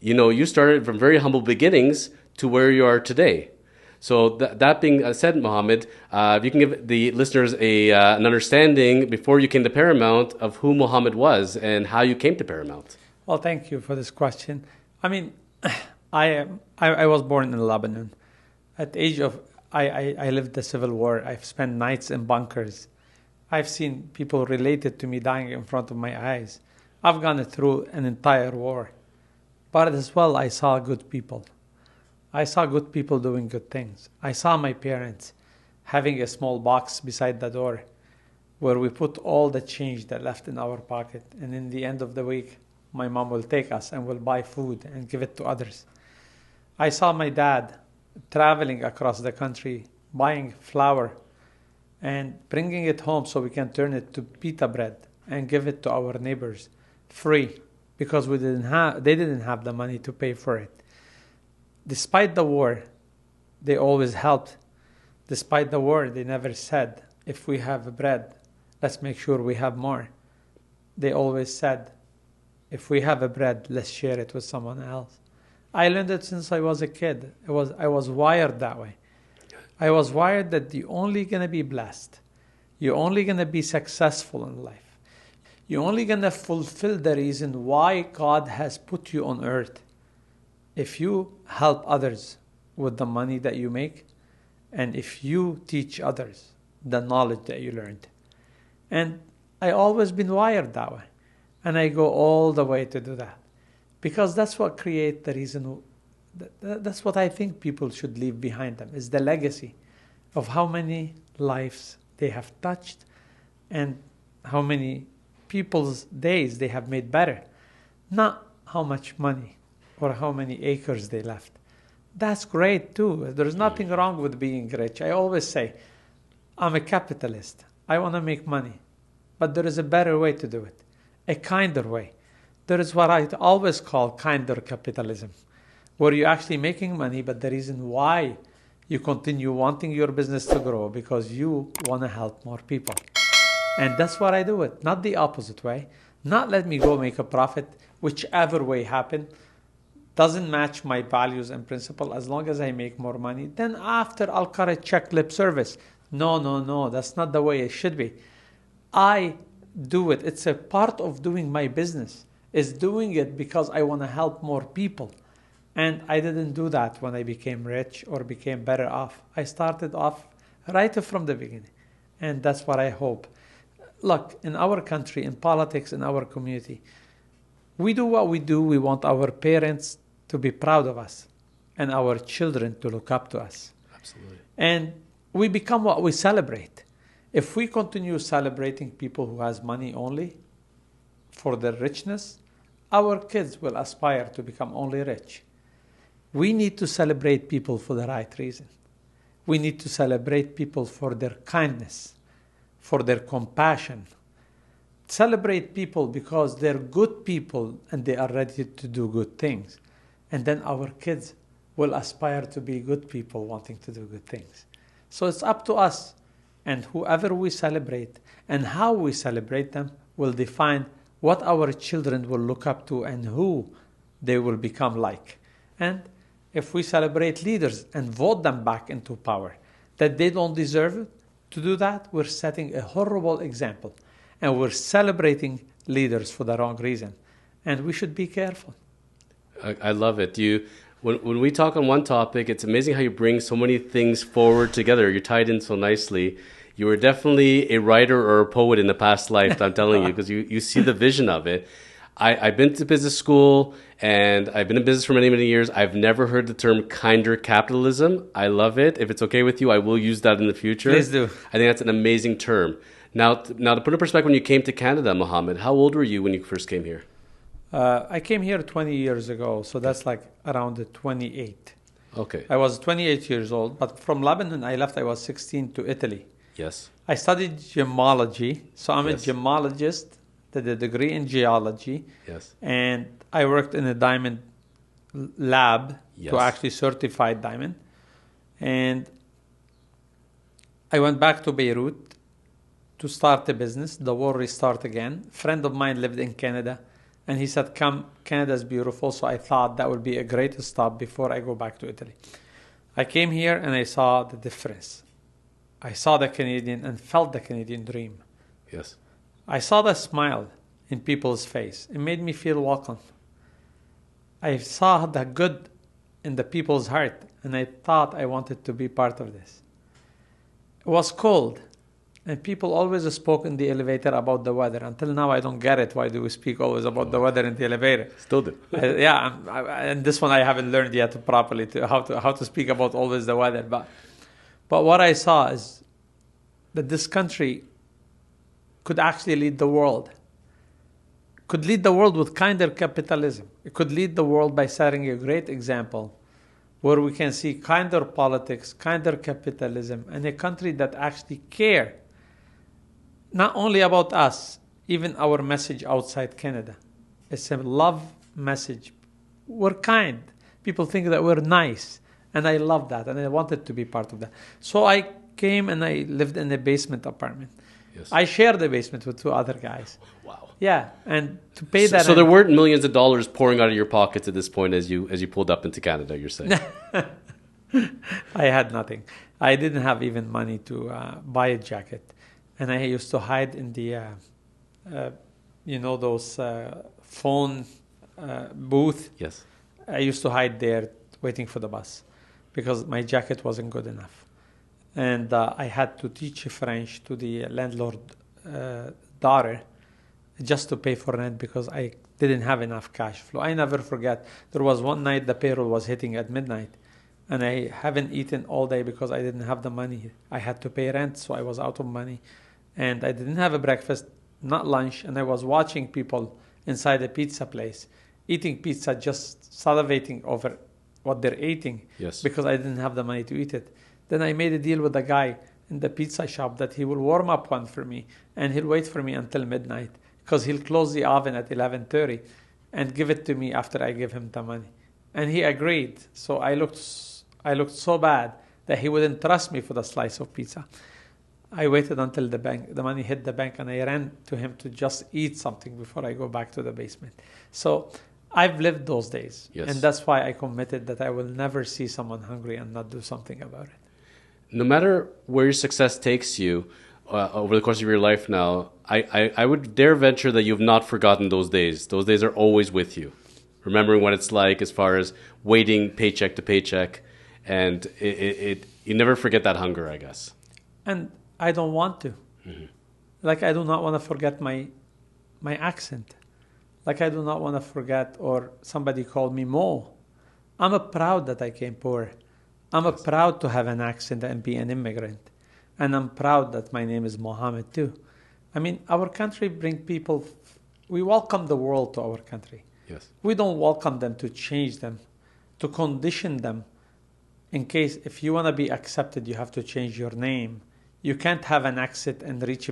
You started from very humble beginnings to where you are today. So that being said, Mohamad, if you can give the listeners an understanding before you came to Paramount of who Mohamad was and how you came to Paramount. Well, thank you for this question. I mean, I was born in Lebanon. At the age of I lived the Civil War. I've spent nights in bunkers. I've seen people related to me dying in front of my eyes. I've gone through an entire war. But as well, I saw good people. I saw good people doing good things. I saw my parents having a small box beside the door where we put all the change that left in our pocket. And in the end of the week, my mom will take us and will buy food and give it to others. I saw my dad traveling across the country, buying flour and bringing it home so we can turn it to pita bread and give it to our neighbors free because they didn't have the money to pay for it. Despite the war, they always helped. Despite the war, they never said, if we have bread, let's make sure we have more. They always said, if we have a bread, let's share it with someone else. I learned it since I was a kid. I was wired that way. I was wired that you're only going to be blessed. You're only going to be successful in life. You're only going to fulfill the reason why God has put you on earth if you help others with the money that you make and if you teach others the knowledge that you learned. And I always been wired that way. And I go all the way to do that. Because that's what creates the reason, that's what I think people should leave behind them, is the legacy of how many lives they have touched and how many people's days they have made better. Not how much money or how many acres they left. That's great too. There's nothing wrong with being rich. I always say, I'm a capitalist. I want to make money. But there is a better way to do it, a kinder way. There is what I always call kinder capitalism, where you're actually making money, but the reason why you continue wanting your business to grow because you want to help more people. And that's what I do it, not the opposite way. Not let me go make a profit, whichever way happen. Doesn't match my values and principle. As long as I make more money, then after I'll cut a check lip service. No, that's not the way it should be. I do it. It's a part of doing my business. Is doing it because I want to help more people. And I didn't do that when I became rich or became better off. I started off right from the beginning. And that's what I hope. Look, in our country, in politics, in our community, we do what we do. We want our parents to be proud of us and our children to look up to us. Absolutely. And we become what we celebrate. If we continue celebrating people who has money only for their richness, our kids will aspire to become only rich. We need to celebrate people for the right reason. We need to celebrate people for their kindness, for their compassion. Celebrate people because they're good people and they are ready to do good things. And then our kids will aspire to be good people wanting to do good things. So it's up to us. And whoever we celebrate and how we celebrate them will define what our children will look up to and who they will become like. And if we celebrate leaders and vote them back into power, that they don't deserve it, to do that, we're setting a horrible example. And we're celebrating leaders for the wrong reason. And we should be careful. I love it. When we talk on one topic, it's amazing how you bring so many things forward together. You're tied in so nicely. You were definitely a writer or a poet in the past life, I'm telling you, because you see the vision of it. I've been to business school, and I've been in business for many, many years. I've never heard the term kinder capitalism. I love it. If it's okay with you, I will use that in the future. Please do. I think that's an amazing term. Now, to put in perspective, when you came to Canada, Mohamad, how old were you when you first came here? I came here 20 years ago, so that's like around 28. Okay. I was 28 years old, but from Lebanon, I left, I was 16 to Italy. Yes. I studied gemology, so I'm Yes. a gemologist, did a degree in geology. Yes. And I worked in a diamond lab Yes. to actually certify diamond. And I went back to Beirut to start a business. The war restarted again. A friend of mine lived in Canada. And he said, come, Canada's beautiful. So I thought that would be a great stop before I go back to Italy. I came here and I saw the difference. I saw the Canadian and felt the Canadian dream. Yes. I saw the smile in people's face. It made me feel welcome. I saw the good in the people's heart, and I thought I wanted to be part of this. It was cold, and people always spoke in the elevator about the weather. Until now, I don't get it. Why do we speak always about the weather in the elevator? Still do. And this one I haven't learned yet properly how to speak about always the weather. But what I saw is that this country could actually lead the world. Could lead the world with kinder capitalism. It could lead the world by setting a great example where we can see kinder politics, kinder capitalism, and a country that actually care not only about us, even our message outside Canada. It's a love message. We're kind. People think that we're nice, and I love that, and I wanted to be part of that. So I came and I lived in a basement apartment. Yes. I shared the basement with 2 other guys. Wow. Yeah, and to pay that. So there weren't millions of dollars pouring out of your pockets at this point as you pulled up into Canada, you're saying? I had nothing. I didn't have even money to buy a jacket, and I used to hide in the, those phone booth. Yes. I used to hide there waiting for the bus because my jacket wasn't good enough, and I had to teach French to the landlord daughter just to pay for rent because I didn't have enough cash flow. I never forget. There was one night the payroll was hitting at midnight, and I haven't eaten all day because I didn't have the money. I had to pay rent, so I was out of money, and I didn't have a breakfast, not lunch, and I was watching people inside a pizza place eating pizza, just salivating over what they're eating. Yes. Because I didn't have the money to eat it. Then I made a deal with the guy in the pizza shop that he will warm up one for me, and he'll wait for me until midnight because he'll close the oven at 11:30 and give it to me after I give him the money. And he agreed. So I looked so bad that he wouldn't trust me for the slice of pizza. I waited until the money hit the bank, and I ran to him to just eat something before I go back to the basement. So I've lived those days. Yes. And that's why I committed that I will never see someone hungry and not do something about it. No matter where your success takes you over the course of your life now, I would dare venture that you've not forgotten those days. Those days are always with you. Remembering what it's like as far as waiting paycheck to paycheck. And you never forget that hunger, I guess. And I don't want to. Mm-hmm. Like, I do not want to forget my accent. Like, I do not want to forget, or somebody called me Mo. I'm proud that I came poor. I'm proud to have an accent and be an immigrant. And I'm proud that my name is Mohammed too. I mean, our country brings people, we welcome the world to our country. Yes. We don't welcome them to change them, to condition them. In case, if you want to be accepted, you have to change your name. You can't have an accent and reach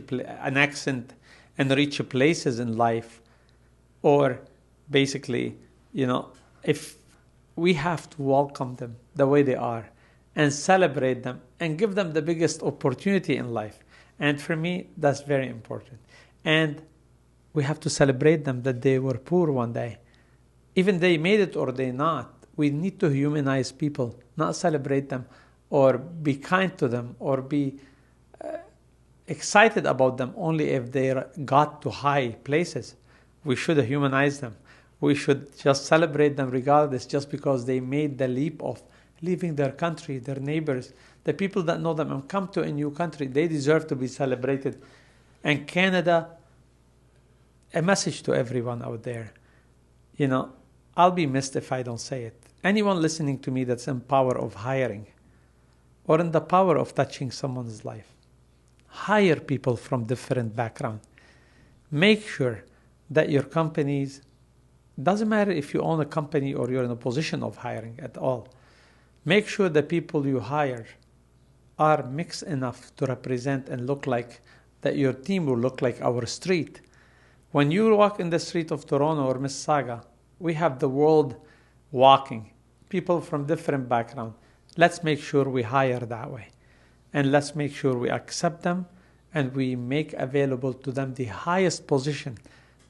places in life. Or basically, if we have to welcome them the way they are and celebrate them and give them the biggest opportunity in life. And for me, that's very important. And we have to celebrate them that they were poor one day. Even they made it or they not. We need to humanize people, not celebrate them or be kind to them or be excited about them only if they got to high places. We should humanize them. We should just celebrate them regardless, just because they made the leap of leaving their country, their neighbors, the people that know them, and come to a new country. They deserve to be celebrated. And Canada, a message to everyone out there. I'll be missed if I don't say it. Anyone listening to me that's in power of hiring or in the power of touching someone's life, hire people from different backgrounds. Make sure that your companies, doesn't matter if you own a company or you're in a position of hiring at all, make sure the people you hire are mixed enough to represent and look like that your team will look like our street. When you walk in the street of Toronto or Mississauga, we have the world walking, people from different backgrounds. Let's make sure we hire that way. And let's make sure we accept them and we make available to them the highest position,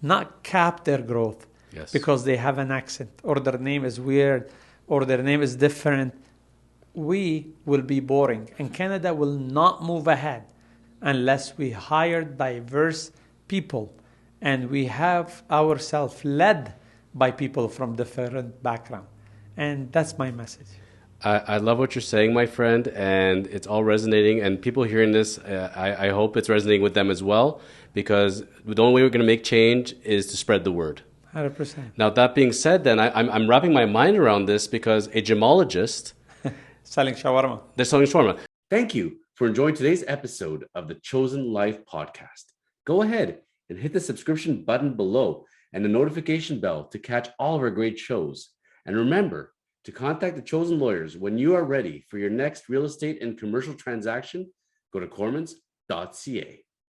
not cap their growth, Yes. because they have an accent or their name is weird or their name is different, we will be boring. And Canada will not move ahead unless we hire diverse people and we have ourselves led by people from different background. And that's my message. I love what you're saying, my friend, and it's all resonating. And people hearing this, I hope it's resonating with them as well, because the only way we're going to make change is to spread the word. 100%. Now, that being said, then I'm wrapping my mind around this because a gemologist, Selling shawarma. they're selling shawarma. Thank you for enjoying today's episode of the Chosen Life podcast. Go ahead and hit the subscription button below and the notification bell to catch all of our great shows. And remember to contact the Chosen Lawyers when you are ready for your next real estate and commercial transaction. Go to kormans.ca.